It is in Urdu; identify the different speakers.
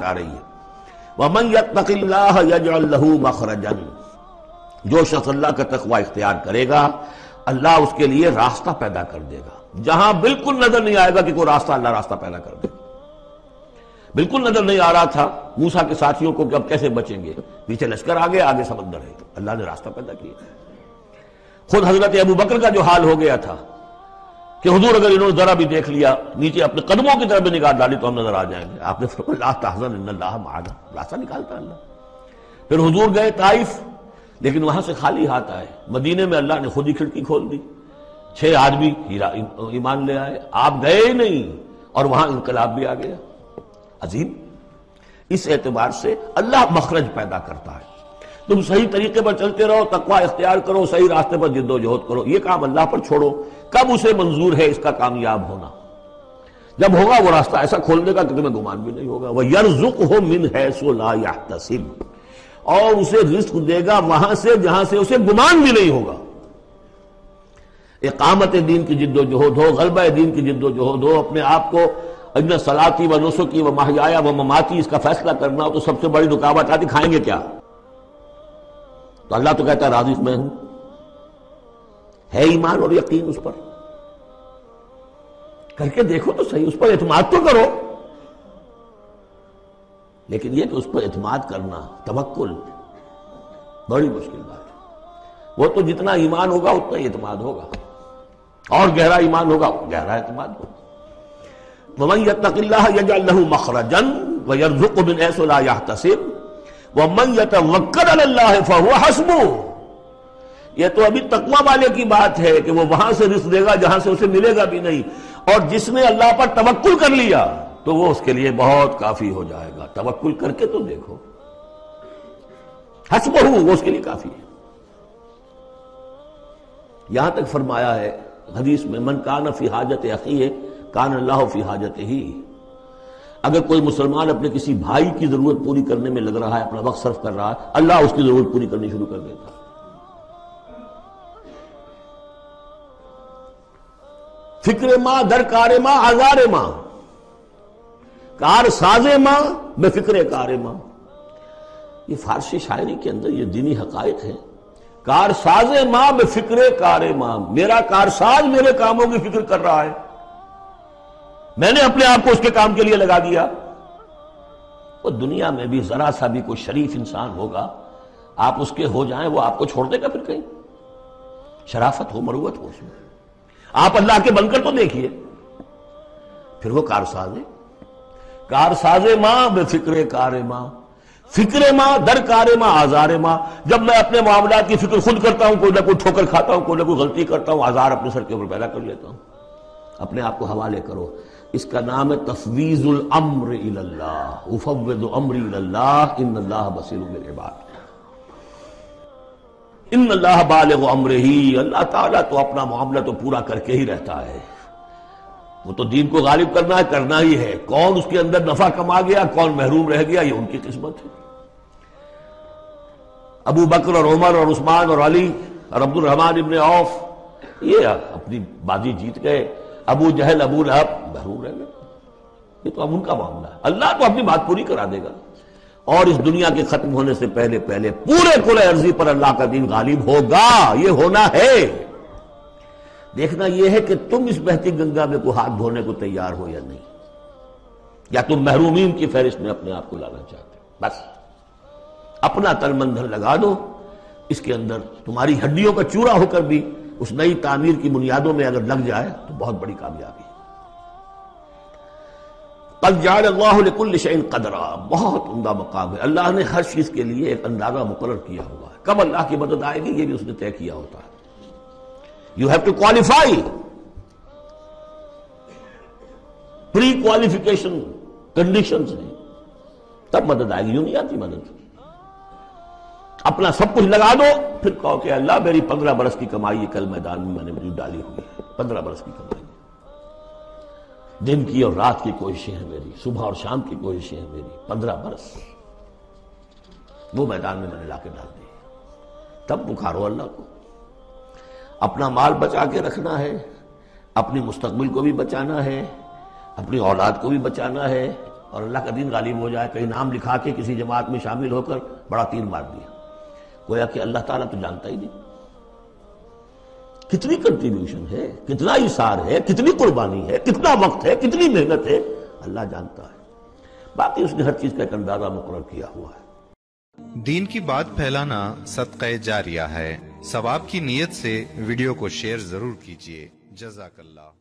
Speaker 1: آ رہی ہے وَمَن يَتَّقِ اللَّهَ يَجْعَلْ لَهُ مَخْرَجًا، جو شخص اللہ کا تقوی اختیار کرے گا اللہ اس کے لیے راستہ پیدا کر دے گا، جہاں بالکل نظر نہیں آئے گا کہ کوئی راستہ، اللہ راستہ پیدا کر دے گا۔ بالکل نظر نہیں آ رہا تھا موسیٰ کے ساتھیوں کو کہ اب کیسے بچیں گے، پیچھے لشکر آگے آگے سمندر ہے، اللہ نے راستہ پیدا کیا۔ خود حضرت ابو بکر کا جو حال ہو گیا تھا کہ حضور اگر انہوں نے ذرا بھی دیکھ لیا نیچے اپنے قدموں کی طرف بھی نگاہ ڈالی تو ہم نظر آ جائیں گے، آپ نے فرمایا لا تحزن ان اللہ معنا، راستہ نکالتا اللہ۔ پھر حضور گئے طائف، لیکن وہاں سے خالی ہاتھ آئے، مدینے میں اللہ نے خود ہی کھڑکی کھول دی، 6 آدمی ایمان لے آئے، آپ گئے ہی نہیں اور وہاں انقلاب بھی آ گیا۔ عظیم، اس اعتبار سے اللہ مخرج پیدا کرتا ہے۔ تم صحیح طریقے پر چلتے رہو، تقوی اختیار کرو، صحیح راستے پر جد و جہد کرو، یہ کام اللہ پر چھوڑو، کب اسے منظور ہے اس کا کامیاب ہونا، جب ہوگا وہ راستہ ایسا کھول دے گا کہ تمہیں گمان بھی نہیں ہوگا۔ وَيَرْزُقْهُ مِنْ حَيْثُ لَا يَحْتَسِبُ، اور اسے رزق دے گا وہاں سے جہاں سے اسے گمان بھی نہیں ہوگا۔ اقامت دین کی جد و جہد ہو، غلبہ دین کی جد و جہد ہو، اپنے آپ کو اِنَّ صَلَاتِي وَنُسُكِي وَمَحْيَايَ وَمَمَاتِي اس کا فیصلہ کرنا ہو تو سب سے بڑی رکاوٹ آتی، کھائیں گے کیا؟ تو اللہ تو کہتا ہے رازق میں ہوں، ہے ایمان اور یقین اس پر، کر کے دیکھو تو صحیح، اس پر اعتماد تو کرو، لیکن یہ کہ اس پر اعتماد کرنا، توکل، بڑی مشکل بات ہے۔ وہ تو جتنا ایمان ہوگا اتنا ہی اعتماد ہوگا، اور گہرا ایمان ہوگا گہرا اعتماد ہوگا۔ وَمَن يَتَّقِ اللَّهَ يَجْعَلْ لَهُ مَخْرَجًا وَيَرْزُقْهُ مِنْ حَيْثُ لَا يَحْتَسِبُ وَمَن يَتَوَكَّلْ عَلَى اللَّهِ فَهُوَ حَسْبُهُ۔ یہ تو ابھی تقویٰ والے کی بات ہے کہ وہ وہاں سے رزق دے گا جہاں سے اسے ملے گا بھی نہیں، اور جس نے اللہ پر توکل کر لیا تو وہ اس کے لیے بہت کافی ہو جائے گا۔ توکل کر کے تو دیکھو، حسبہ، وہ اس کے لیے کافی ہے۔ یہاں تک فرمایا ہے حدیث میں من کان فی حاجت اخیہ کان اللہ فی حاجتہ، اگر کوئی مسلمان اپنے کسی بھائی کی ضرورت پوری کرنے میں لگ رہا ہے، اپنا وقت صرف کر رہا ہے، اللہ اس کی ضرورت پوری کرنی شروع کر دیتا ہے۔ فکر ماں در کار ماں آزار ماں، کار ساز ماں بے فکر کار ماں، یہ فارسی شاعری کے اندر یہ دینی حقائق ہے۔ کار ساز ماں بے فکر کار ماں، میرا کارساز میرے کاموں کی فکر کر رہا ہے، میں نے اپنے آپ کو اس کے کام کے لیے لگا دیا۔ وہ دنیا میں بھی ذرا سا بھی کوئی شریف انسان ہوگا، آپ اس کے ہو جائیں وہ آپ کو چھوڑ دے گا پھر کہیں؟ شرافت ہو، مروت ہو اس میں، آپ اللہ کے بن کر تو دیکھیے، پھر وہ کارساز ہے۔ کارساز ماں بے فکر کار ماں، فکر ماں در کار ماں آزار ماں، جب میں اپنے معاملات کی فکر خود کرتا ہوں، کوئی نہ کوئی ٹھوکر کھاتا ہوں، کوئی نہ کوئی غلطی کرتا ہوں، آزار اپنے سر کے اوپر پیدا کر لیتا ہوں۔ اپنے آپ کو حوالے کرو، اس کا نام ہے تفویض الامر الی اللہ، افوض امری الی اللہ ان اللہ بصیر بالعباد۔ ان اللہ بالغ امرہ، اللہ تعالیٰ تو اپنا معاملہ تو پورا کر کے ہی رہتا ہے، وہ تو دین کو غالب کرنا ہی ہے، کون اس کے اندر نفع کما گیا کون محروم رہ گیا یہ ان کی قسمت ہے۔ ابو بکر اور عمر اور عثمان اور علی اور عبد الرحمن ابن عوف یہ اپنی بازی جیت گئے، ابو جہل ابو لہب محروم رہ گئے، یہ تو اب ان کا معاملہ ہے، اللہ تو اپنی بات پوری کرا دے گا، اور اس دنیا کے ختم ہونے سے پہلے پورے کل ارضی پر اللہ کا دین غالب ہوگا، یہ ہونا ہے۔ دیکھنا یہ ہے کہ تم اس بہتی گنگا میں کو ہاتھ دھونے کو تیار ہو یا نہیں، یا تم محرومین کی فہرست میں اپنے آپ کو لانا چاہتے ہو۔ بس اپنا تن من دھن لگا دو اس کے اندر، تمہاری ہڈیوں کا چورا ہو کر بھی اس نئی تعمیر کی بنیادوں میں اگر لگ جائے تو بہت بڑی کامیابی ہے۔ قد جعل اللہ لکل شیء قدرا، بہت عمدہ مقام ہے، اللہ نے ہر چیز کے لیے ایک اندازہ مقرر کیا ہوا ہے، کب اللہ کی مدد آئے گی یہ بھی اس نے طے کیا ہوتا ہے۔ You have to qualify، pre qualification conditions ہیں، تب مدد آئے گی، یوں نہیں آتی مدد۔ اپنا سب کچھ لگا دو پھر کہو کہ اللہ میری 15 برس کی کمائی کل میدان میں نے مجھے ڈالی ہوئی ہے، 15 برس کی کمائی، دن کی اور رات کی کوششیں ہیں میری، صبح اور شام کی کوششیں ہیں میری، 15 برس وہ میدان میں نے لا کے ڈال دی۔ تب پکارو اللہ کو، اپنا مال بچا کے رکھنا ہے، اپنی مستقبل کو بھی بچانا ہے، اپنی اولاد کو بھی بچانا ہے، اور اللہ کا دین غالب ہو جائے، کہیں نام لکھا کے کسی جماعت میں شامل ہو کر بڑا تیر مار دیا، گویا کہ اللہ تعالیٰ تو جانتا ہی نہیں کتنی کنٹریبیوشن ہے، کتنا ایثار ہے، کتنی قربانی ہے، کتنا وقت ہے، کتنی محنت ہے، اللہ جانتا ہے۔ باقی اس نے ہر چیز کا ایک اندازہ مقرر کیا ہوا ہے۔
Speaker 2: دین کی بات پھیلانا صدقہ جاریہ ہے۔ ثواب کی نیت سے ویڈیو کو شیئر ضرور کیجیے۔ جزاک اللہ۔